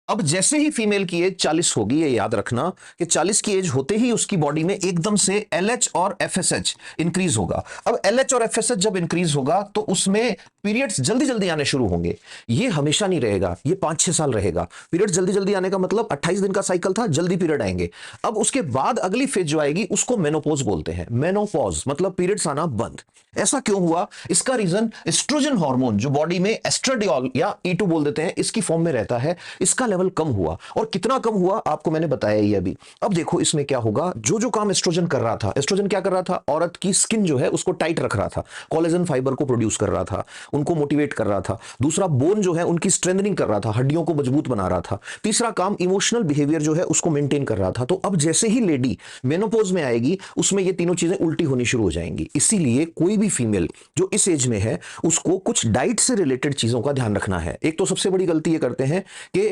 अब जैसे ही फीमेल की एज 40 होगी, ये याद रखना कि 40 की एज होते ही उसकी बॉडी में एकदम से एलएच और एफएसएच इंक्रीज होगा। अब एलएच और एफएसएच जब इंक्रीज होगा तो उसमें पीरियड्स जल्दी जल्दी आने शुरू होंगे। ये हमेशा नहीं रहेगा, ये 5-6 साल रहेगा। पीरियड्स जल्दी जल्दी आने का मतलब 28 दिन का साइकिल था, जल्दी पीरियड आएंगे। अब उसके बाद अगली फेज जो आएगी उसको मेनोपॉज बोलते हैं। मेनोपॉज मतलब पीरियड्स आना बंद। ऐसा क्यों हुआ? इसका रीजन एस्ट्रोजन हार्मोन जो बॉडी में एस्ट्राडियोल या E2 बोल देते हैं, इसकी फॉर्म में रहता है, इसका लेवल कम हुआ। और कितना कम हुआ आपको मैंने बताया ही अभी। अब देखो इसमें क्या होगा, जो जो काम एस्ट्रोजन कर रहा था, एस्ट्रोजन क्या कर रहा था? औरत की स्किन जो है उसको टाइट रख रहा था, कोलेजन फाइबर को प्रोड्यूस कर रहा था, उनको मोटिवेट कर रहा था। दूसरा, बोन जो है उनकी स्ट्रेंथनिंग कर रहा था, हड्डियों को मजबूत बना रहा था। तीसरा काम, इमोशनल बिहेवियर जो है उसको मेंटेन कर रहा था। तो अब जैसे ही लेडी मेनोपॉज में आएगी उसमें ये तीनों चीजें उल्टी होनी शुरू हो जाएंगी। इसीलिए कोई भी फीमेल जो इस एज में है उसको कुछ डाइट से रिलेटेड चीजों का ध्यान रखना है। एक तो सबसे बड़ी गलती ये करते हैं कि